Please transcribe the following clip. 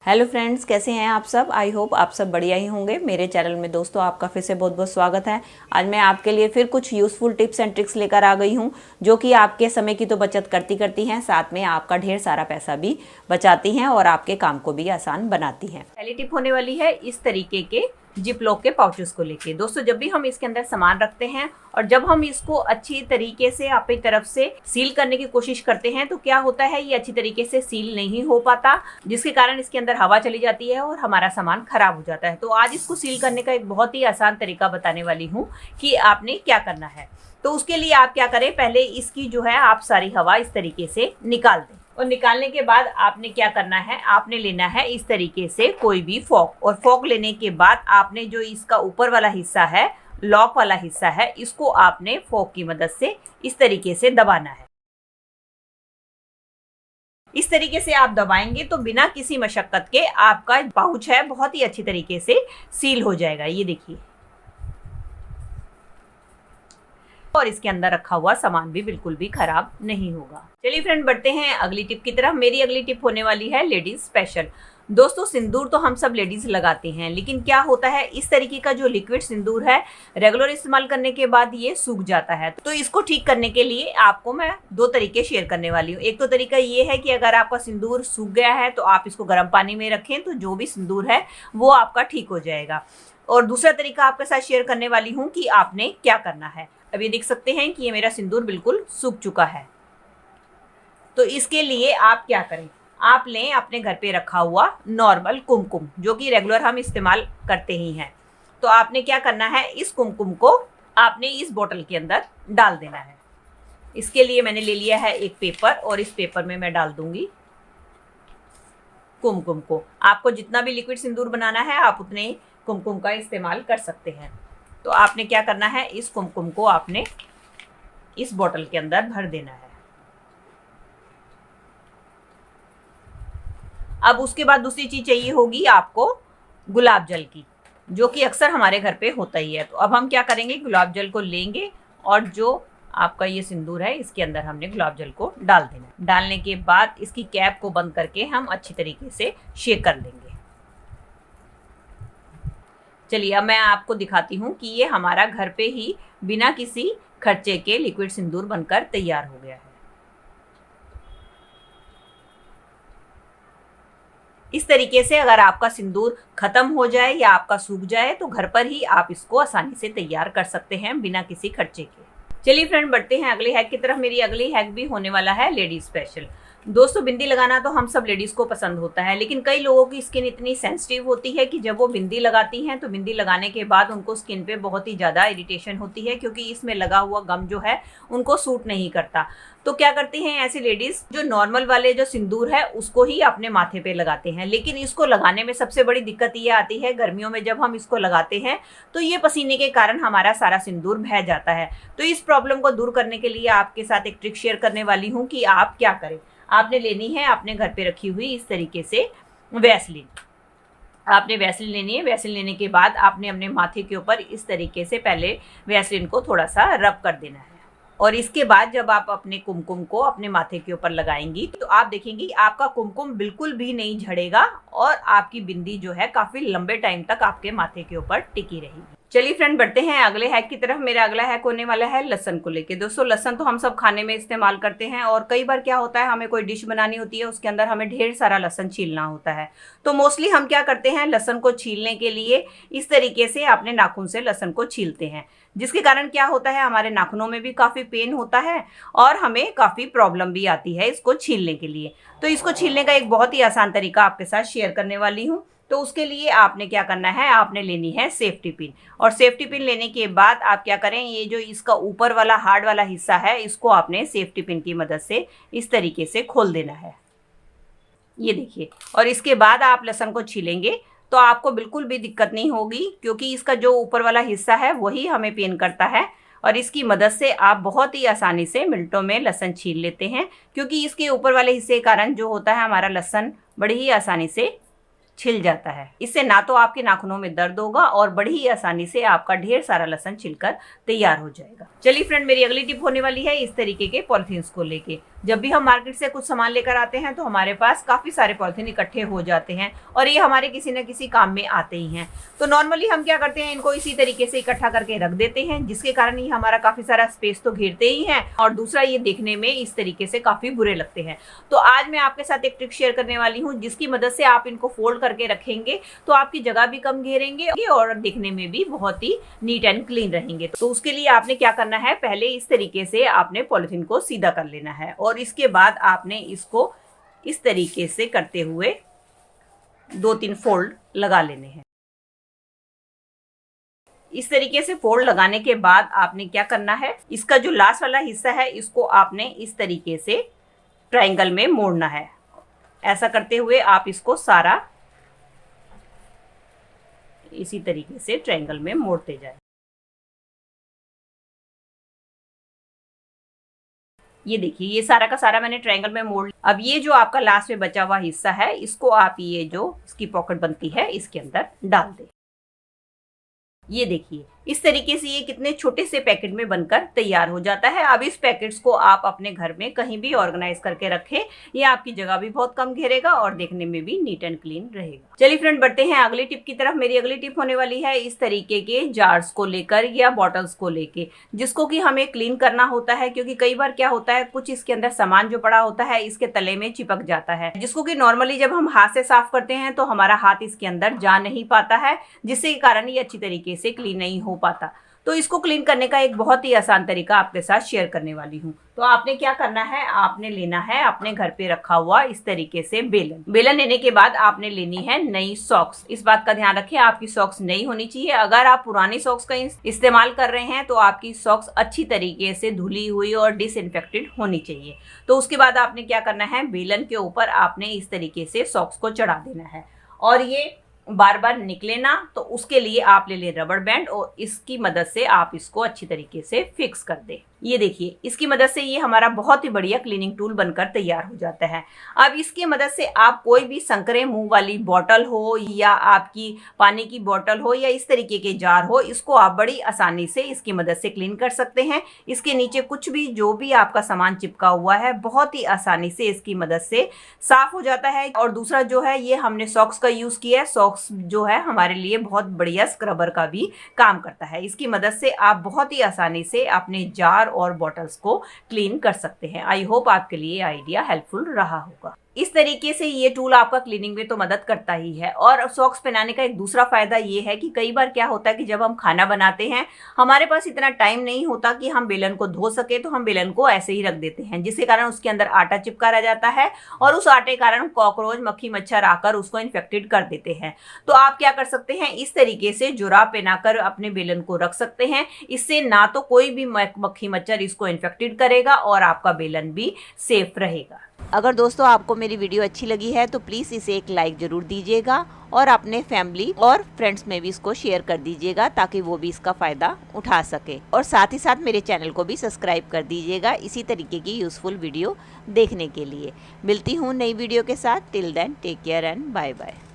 Hello friends, कैसे हैं आप सब। आई होप आप सब बढ़िया ही होंगे। मेरे चैनल में दोस्तों आपका फिर से बहुत बहुत स्वागत है। आज मैं आपके लिए फिर कुछ यूज़फुल टिप्स एंड ट्रिक्स लेकर आ गई हूं, जो कि आपके समय की तो बचत करती हैं, साथ में आपका ढेर सारा पैसा भी बचाती हैं और आपके काम को भी आसान बनाती हैं। पहली टिप होने वाली है इस तरीके के जिप लॉक के पाउचेस को लेके। दोस्तों, जब भी हम इसके अंदर सामान रखते हैं और जब हम इसको अच्छी तरीके से अपनी तरफ से सील करने की कोशिश करते हैं तो क्या होता है, ये अच्छी तरीके से सील नहीं हो पाता, जिसके कारण इसके अंदर हवा चली जाती है और हमारा सामान खराब हो जाता है। तो आज इसको सील करने का एक बहुत ही आसान तरीका बताने वाली हूँ कि आपने क्या करना है। तो उसके लिए आप क्या करें, पहले इसकी जो है आप सारी हवा इस तरीके से निकाल दें और निकालने के बाद आपने क्या करना है, आपने लेना है इस तरीके से कोई भी फॉक। और फॉक लेने के बाद आपने जो इसका ऊपर वाला हिस्सा है, लॉक वाला हिस्सा है, इसको आपने फॉक की मदद से इस तरीके से दबाना है। इस तरीके से आप दबाएंगे तो बिना किसी मशक्कत के आपका पाउच है बहुत ही अच्छी तरीके से सील हो जाएगा। ये देखिए, और इसके अंदर रखा हुआ सामान भी बिल्कुल भी खराब नहीं होगा। चलिए फ्रेंड, बढ़ते हैं अगली टिप की तरफ। मेरी अगली टिप होने वाली है लेडीज स्पेशल। दोस्तों, सिंदूर तो हम सब लेडीज लगाते हैं, लेकिन क्या होता है, इस तरीके का जो लिक्विड सिंदूर है रेगुलर इस्तेमाल करने के बाद ये सूख जाता है। तो इसको ठीक करने के लिए आपको मैं दो तरीके शेयर करने वाली हूँ। एक तो तरीका ये है कि अगर आपका सिंदूर सूख गया है तो आप इसको गर्म पानी में रखें, तो जो भी सिंदूर है वो आपका ठीक हो जाएगा। और दूसरा तरीका आपके साथ शेयर करने वाली हूँ कि आपने क्या करना है। अब ये देख सकते हैं कि ये मेरा सिंदूर बिल्कुल सूख चुका है। तो इसके लिए आप क्या करें, आप लें अपने घर पे रखा हुआ नॉर्मल कुमकुम, जो कि रेगुलर हम इस्तेमाल करते ही हैं। तो आपने क्या करना है, इस कुमकुम को आपने इस बोतल के अंदर डाल देना है। इसके लिए मैंने ले लिया है एक पेपर और इस पेपर में मैं डाल दूंगी कुमकुम को। आपको जितना भी लिक्विड सिंदूर बनाना है आप उतने कुमकुम का इस्तेमाल कर सकते हैं। तो आपने क्या करना है, इस कुमकुम को आपने इस बोतल के अंदर भर देना है। अब उसके बाद दूसरी चीज चाहिए होगी आपको गुलाब जल की, जो कि अक्सर हमारे घर पे होता ही है। तो अब हम क्या करेंगे, गुलाब जल को लेंगे और जो आपका ये सिंदूर है इसके अंदर हमने गुलाब जल को डाल देना है। डालने के बाद इसकी कैप को बंद करके हम अच्छी तरीके से शेक कर लेंगे। चलिए, अब मैं आपको दिखाती हूँ कि ये हमारा घर पे ही बिना किसी खर्चे के लिक्विड सिंदूर बनकर तैयार हो गया है। इस तरीके से अगर आपका सिंदूर खत्म हो जाए या आपका सूख जाए तो घर पर ही आप इसको आसानी से तैयार कर सकते हैं बिना किसी खर्चे के। चलिए फ्रेंड, बढ़ते हैं अगले हैक की तरफ। मेरी अगली हैक भी होने वाला है लेडीज स्पेशल। दोस्तों, बिंदी लगाना तो हम सब लेडीज को पसंद होता है, लेकिन कई लोगों की स्किन इतनी सेंसिटिव होती है कि जब वो बिंदी लगाती हैं तो बिंदी लगाने के बाद उनको स्किन पे बहुत ही ज़्यादा इरिटेशन होती है, क्योंकि इसमें लगा हुआ गम जो है उनको सूट नहीं करता। तो क्या करती हैं ऐसी लेडीज, जो नॉर्मल वाले जो सिंदूर है उसको ही अपने माथे पे लगाते हैं। लेकिन इसको लगाने में सबसे बड़ी दिक्कत ये आती है, गर्मियों में जब हम इसको लगाते हैं तो ये पसीने के कारण हमारा सारा सिंदूर बह जाता है। तो इस प्रॉब्लम को दूर करने के लिए आपके साथ एक ट्रिक शेयर करने वाली हूँ कि आप क्या करें। आपने लेनी है अपने घर पे रखी हुई इस तरीके से वैसलीन। आपने वैसलीन लेनी है। वैसलीन लेने के बाद आपने अपने माथे के ऊपर इस तरीके से पहले वैसलीन को थोड़ा सा रब कर देना है। और इसके बाद जब आप अपने कुमकुम को अपने माथे के ऊपर लगाएंगी तो आप देखेंगी आपका कुमकुम बिल्कुल भी नहीं झड़ेगा और आपकी बिंदी जो है काफी लंबे टाइम तक आपके माथे के ऊपर टिकी रहेगी। चलिए फ्रेंड, बढ़ते हैं अगले हैक की तरफ। मेरा अगला हैक होने वाला है लहसुन को लेके। दोस्तों, लहसुन तो हम सब खाने में इस्तेमाल करते हैं और कई बार क्या होता है, हमें कोई डिश बनानी होती है, उसके अंदर हमें ढेर सारा लहसुन छीलना होता है। तो मोस्टली हम क्या करते हैं, लहसुन को छीलने के लिए इस तरीके से अपने नाखून से लहसुन को छीलते हैं, जिसके कारण क्या होता है, हमारे नाखूनों में भी काफ़ी पेन होता है और हमें काफ़ी प्रॉब्लम भी आती है इसको छीलने के लिए। तो इसको छीलने का एक बहुत ही आसान तरीका आपके साथ शेयर करने वाली हूँ। तो उसके लिए आपने क्या करना है, आपने लेनी है सेफ्टी पिन। और सेफ्टी पिन लेने के बाद आप क्या करें, ये जो इसका ऊपर वाला हार्ड वाला हिस्सा है इसको आपने सेफ्टी पिन की मदद से इस तरीके से खोल देना है। ये देखिए, और इसके बाद आप लहसुन को छीलेंगे तो आपको बिल्कुल भी दिक्कत नहीं होगी, क्योंकि इसका जो ऊपर वाला हिस्सा है वही हमें पेन करता है। और इसकी मदद से आप बहुत ही आसानी से मिनटों में लहसुन छील लेते हैं, क्योंकि इसके ऊपर वाले हिस्से के कारण जो होता है हमारा लहसुन बड़ी ही आसानी से छिल जाता है। इससे ना तो आपके नाखूनों में दर्द होगा और बड़ी ही आसानी से आपका ढेर सारा लहसुन छिलकर तैयार हो जाएगा। चलिए फ्रेंड, मेरी अगली टिप होने वाली है इस तरीके के पॉलिथीन्स को लेके। जब भी हम मार्केट से कुछ सामान लेकर आते हैं तो हमारे पास काफ़ी सारे पॉलिथीन इकट्ठे हो जाते हैं और ये हमारे किसी न किसी काम में आते ही हैं। तो नॉर्मली हम क्या करते हैं, इनको इसी तरीके से इकट्ठा करके रख देते हैं, जिसके कारण ये हमारा काफ़ी सारा स्पेस तो घेरते ही हैं और दूसरा ये देखने में इस तरीके से काफ़ी बुरे लगते हैं। तो आज मैं आपके साथ एक ट्रिक शेयर करने वाली हूँ जिसकी मदद से आप इनको फोल्ड करके रखेंगे तो आपकी जगह भी कम घेरेंगे और देखने में भी बहुत ही नीट एंड क्लीन रहेंगे। तो उसके लिए आपने क्या करना है, पहले इस तरीके से आपने पॉलिथीन को सीधा कर लेना है और इसके बाद आपने इसको इस तरीके से करते हुए 2-3 फोल्ड लगा लेने हैं। इस तरीके से फोल्ड लगाने के बाद आपने क्या करना है, इसका जो लास्ट वाला हिस्सा है इसको आपने इस तरीके से ट्रायंगल में मोड़ना है। ऐसा करते हुए आप इसको सारा इसी तरीके से ट्रायंगल में मोड़ते जाएं। ये देखिए, ये सारा का सारा मैंने ट्रायंगल में मोड़। अब ये जो आपका लास्ट में बचा हुआ हिस्सा है इसको आप ये जो इसकी पॉकेट बनती है इसके अंदर डाल दें। ये देखिए, इस तरीके से ये कितने छोटे से पैकेट में बनकर तैयार हो जाता है। अब इस पैकेट्स को आप अपने घर में कहीं भी ऑर्गेनाइज करके रखें, ये आपकी जगह भी बहुत कम घेरेगा और देखने में भी नीट एंड क्लीन रहेगा। चलिए फ्रेंड, बढ़ते हैं अगली टिप की तरफ। मेरी अगली टिप होने वाली है इस तरीके के जार्स को लेकर या बॉटल्स को लेके, जिसको कि हमें क्लीन करना होता है, क्योंकि कई बार क्या होता है कुछ इसके अंदर सामान जो पड़ा होता है इसके तले में चिपक जाता है, जिसको कि नॉर्मली जब हम हाथ से साफ करते हैं तो हमारा हाथ इसके अंदर जा नहीं पाता है, जिसके कारण ये अच्छी तरीके से क्लीन नहीं हो पाता। तो इसको क्लीन करने का एक बहुत ही आसान तरीका आपके साथ शेयर करने वाली हूँ। तो आपने क्या करना है, आपने लेना है अपने घर पे रखा हुआ इस तरीके से बेलन। बेलन लेने के बाद आपने लेनी है नई सॉक्स। इस बात का ध्यान रखें, आपकी सॉक्स नई होनी चाहिए। अगर आप पुरानी सॉक्स का इस्तेमाल कर रहे हैं तो आपकी सॉक्स अच्छी तरीके से धुली हुई और डिसइंफेक्टेड होनी चाहिए। तो उसके बाद आपने क्या करना है, बेलन के ऊपर आपने इस तरीके से सॉक्स को चढ़ा देना है और ये बार बार निकले ना, तो उसके लिए आप ले लें रबड़ बैंड और इसकी मदद से आप इसको अच्छी तरीके से फिक्स कर दें। ये देखिए, इसकी मदद से ये हमारा बहुत ही बढ़िया क्लीनिंग टूल बनकर तैयार हो जाता है। अब इसकी मदद से आप कोई भी संकरे मुंह वाली बॉटल हो या आपकी पानी की बॉटल हो या इस तरीके के जार हो, इसको आप बड़ी आसानी से इसकी मदद से क्लीन कर सकते हैं। इसके नीचे कुछ भी जो भी आपका सामान चिपका हुआ है बहुत ही आसानी से इसकी मदद से साफ हो जाता है। और दूसरा जो है, ये हमने सॉक्स का यूज किया है। सॉक्स जो है हमारे लिए बहुत बढ़िया स्क्रबर का भी काम करता है। इसकी मदद से आप बहुत ही आसानी से अपने जार और बॉटल्स को क्लीन कर सकते हैं। आई होप आपके लिए आइडिया हेल्पफुल रहा होगा। इस तरीके से ये टूल आपका क्लीनिंग में तो मदद करता ही है। और सॉक्स पहनाने का एक दूसरा फायदा ये है कि कई बार क्या होता है कि जब हम खाना बनाते हैं हमारे पास इतना टाइम नहीं होता कि हम बेलन को धो सके, तो हम बेलन को ऐसे ही रख देते हैं, जिसके कारण उसके अंदर आटा चिपका रह जाता है और उस आटे के कारण कॉकरोच मक्खी मच्छर आकर उसको इन्फेक्टेड कर देते हैं। तो आप क्या कर सकते हैं, इस तरीके से जुराब पहनाकर अपने बेलन को रख सकते हैं। इससे ना तो कोई भी मक्खी मच्छर इसको इन्फेक्टेड करेगा और आपका बेलन भी सेफ रहेगा। अगर दोस्तों आपको मेरी वीडियो अच्छी लगी है तो प्लीज़ इसे एक लाइक ज़रूर दीजिएगा और अपने फैमिली और फ्रेंड्स में भी इसको शेयर कर दीजिएगा ताकि वो भी इसका फ़ायदा उठा सके। और साथ ही साथ मेरे चैनल को भी सब्सक्राइब कर दीजिएगा इसी तरीके की यूज़फुल वीडियो देखने के लिए। मिलती हूँ नई वीडियो के साथ। Till then take care and bye bye.